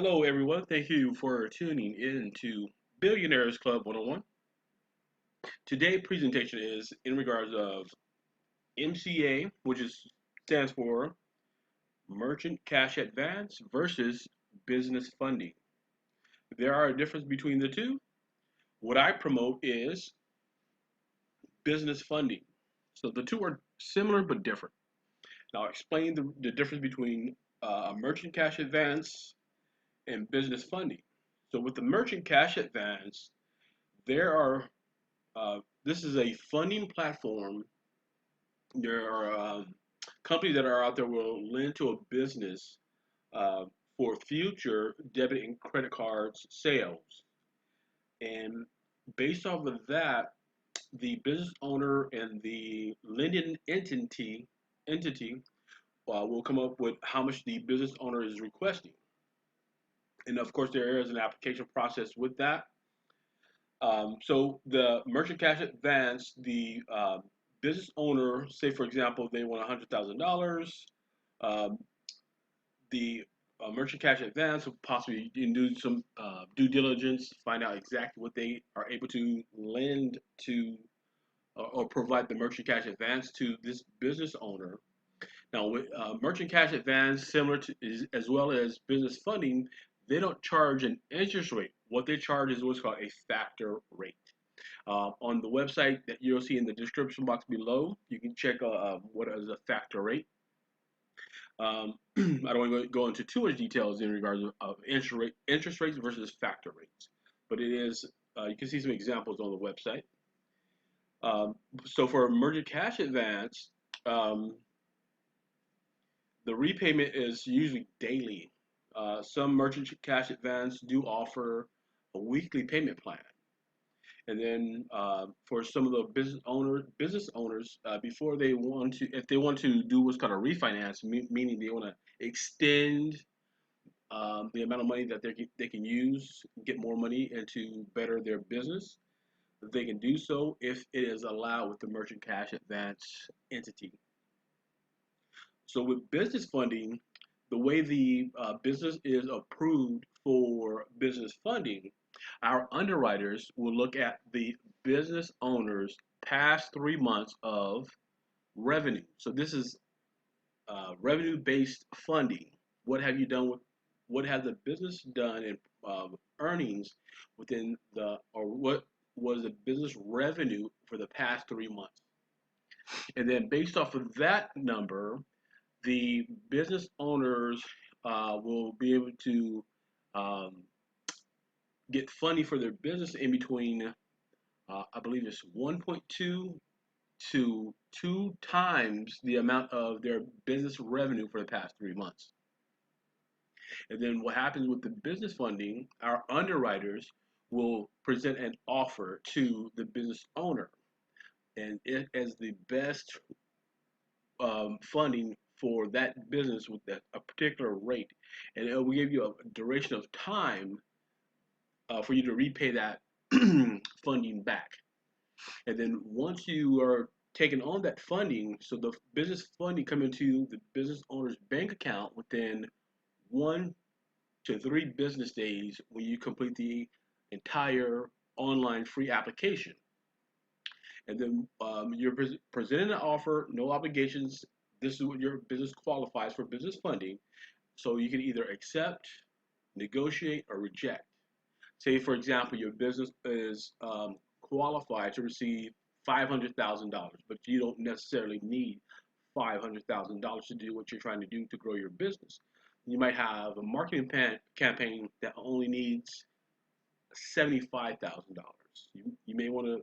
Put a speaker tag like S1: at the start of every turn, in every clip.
S1: Hello, everyone. Thank you for tuning in to Billionaires Club 101. Today's presentation is in regards of MCA, which stands for Merchant Cash Advance versus Business Funding. There are a difference between the two. What I promote is business funding. So the two are similar but different. Now, I'll explain the difference between a merchant cash advance and business funding. So with the merchant cash advance, there are this is a funding platform. There are companies that are out there will lend to a business uh, for future debit and credit cards sales. And based off of that, the business owner and the lending entity will come up with how much the business owner is requesting. And of course, there is an application process with that. So the merchant cash advance, the business owner, say for example, they want $100,000. Um, the merchant cash advance will possibly do some due diligence, find out exactly what they are able to lend to or provide the merchant cash advance to this business owner. Now, with merchant cash advance, similar to as well as business funding, they don't charge an interest rate. What they charge is what's called a factor rate. On the website that you'll see in the description box below, you can check what is a factor rate. I don't want to go into too much details in regards of interest rates versus factor rates, but it is you can see some examples on the website. Um, so for merchant cash advance, um, the repayment is usually daily. Some merchant cash advance do offer a weekly payment plan. And then for some of the business owners, before they want to, if they want to do what's called a refinance, meaning they want to extend the amount of money that they can use, get more money, and to better their business, they can do so if it is allowed with the merchant cash advance entity. So with business funding, the way the business is approved for business funding, our underwriters will look at the business owner's past 3 months of revenue. So this is revenue-based funding. What have you done with? What has the business done in earnings within or what was the business revenue for the past 3 months? And then based off of that number, the business owners will be able to um, get funding for their business in between, I believe it's 1.2 to 2 times the amount of their business revenue for the past 3 months. And then what happens with the business funding, our underwriters will present an offer to the business owner. And it as the best funding for that business with a particular rate, and it will give you a duration of time for you to repay that funding back. And then once you are taking on that funding, so the business funding come into the business owner's bank account within 1 to 3 business days when you complete the entire online free application. And then you're presenting an offer, no obligations. This is what your business qualifies for business funding. So you can either accept, negotiate, or reject. Say, for example, your business is qualified to receive $500,000, but you don't necessarily need $500,000 to do what you're trying to do to grow your business. You might have a marketing campaign that only needs $75,000. You may want to,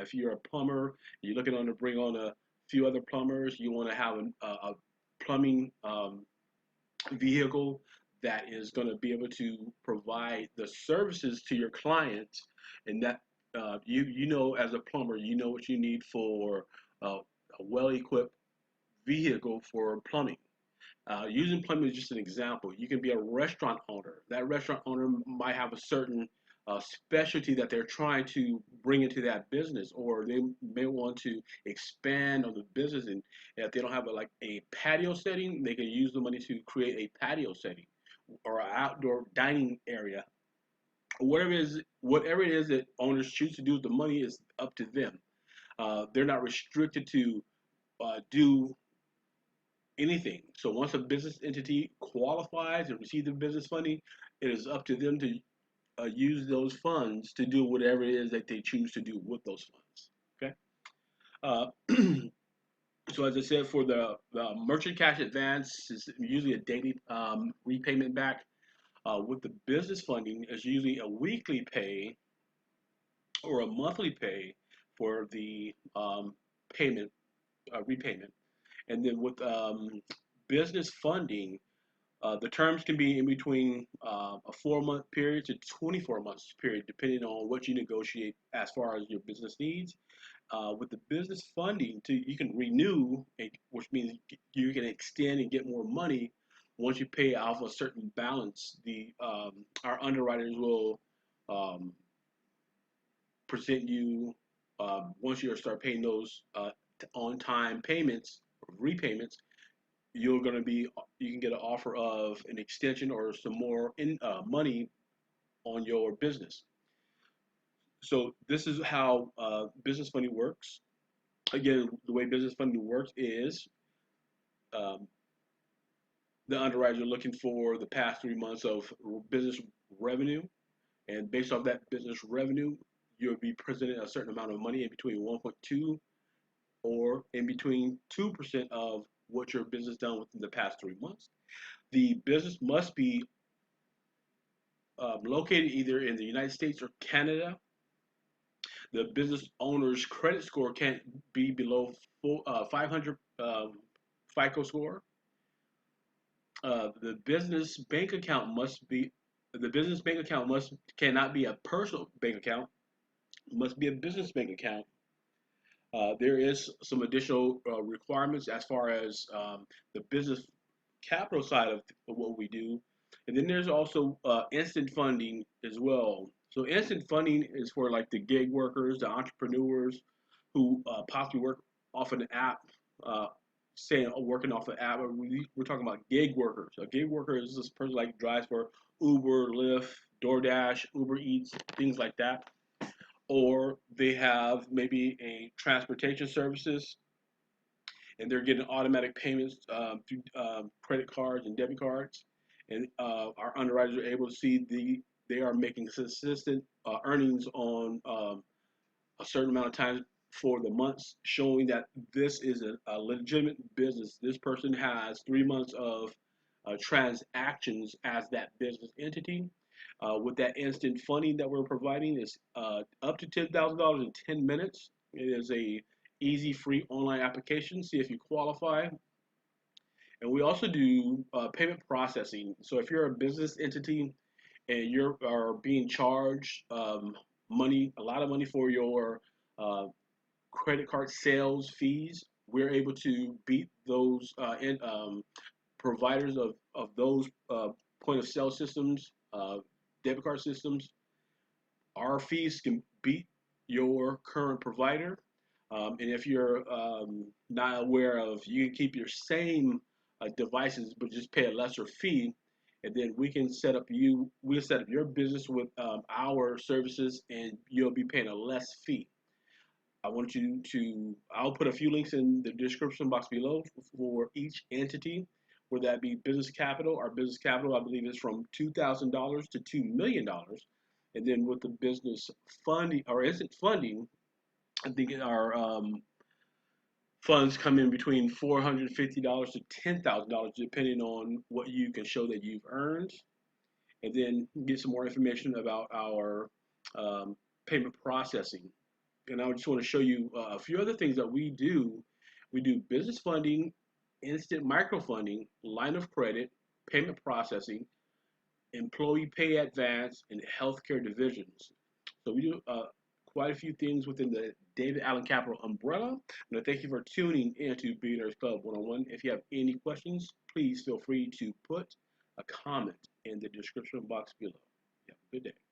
S1: if you're a plumber, you're looking to bring on a few other plumbers. You want to have a plumbing vehicle that is going to be able to provide the services to your clients, and that you know as a plumber, you know what you need for a well-equipped vehicle for plumbing. Using plumbing is just an example. You can be a restaurant owner. That restaurant owner might have a certain specialty that they're trying to bring into that business, or they may want to expand on the business. And if they don't have like a patio setting, they can use the money to create a patio setting. or an outdoor dining area, whatever it is that owners choose to do with the money is up to them. They're not restricted to do anything. So once a business entity qualifies and receives the business funding, it is up to them to use those funds to do whatever it is that they choose to do with those funds. Okay. So as I said, for the merchant cash advance is usually a daily repayment back. With the business funding, it's usually a weekly pay or a monthly pay for the payment repayment. And then with business funding, the terms can be in between a 4 month period to 24 months period, depending on what you negotiate as far as your business needs. With the business funding, you can renew, which means you can extend and get more money once you pay off a certain balance. Our underwriters will um, present you once you start paying those on time payments, repayments. You can get an offer of an extension or some more money on your business. So this is how business funding works. Again, the way business funding works is um, the underwriters are looking for the past 3 months of business revenue, and based off that business revenue, you'll be presented a certain amount of money in between 1.2 or in between 2% of what your business done within the past 3 months. The business must be located either in the United States or Canada. The business owner's credit score can't be below 500 FICO score. The business bank account must be the business bank account must cannot be a personal bank account. It must be a business bank account. There is some additional requirements as far as the business capital side of what we do. And then there's also instant funding as well. So instant funding is for like the gig workers, the entrepreneurs who possibly work off an app, saying working off an app. We're talking about gig workers. A gig worker is this person like drives for Uber, Lyft, DoorDash, Uber Eats, things like that. Or they have maybe a transportation services and they're getting automatic payments through credit cards and debit cards. And our underwriters are able to see they are making consistent earnings on a certain amount of time for the months, showing that this is a legitimate business. This person has 3 months of transactions as that business entity. With that instant funding that we're providing is up to $10,000 in 10 minutes. It is a easy, free online application. See if you qualify. And we also do payment processing. So if you're a business entity and you are being charged money, a lot of money for your uh, credit card sales fees, we're able to beat those providers of those point of sale systems, debit card systems. Our fees can beat your current provider. And if you're not aware of, you can keep your same devices, but just pay a lesser fee. And then we'll set up your business with our services, and you'll be paying a less fee. I'll put a few links in the description box below for each entity, whether that be business capital. Our business capital, I believe, is from $2,000 to $2 million. And then with the business funding or instant funding, I think our funds come in between $450 to $10,000, depending on what you can show that you've earned. And then get some more information about our payment processing. And I just want to show you a few other things that we do. We do business funding, instant microfunding, line of credit, payment processing, employee pay advance, and healthcare divisions. So we do quite a few things within the David Allen Capital umbrella. And I thank you for tuning into Billionaires Club 101. If you have any questions, please feel free to put a comment in the description box below. Have a good day.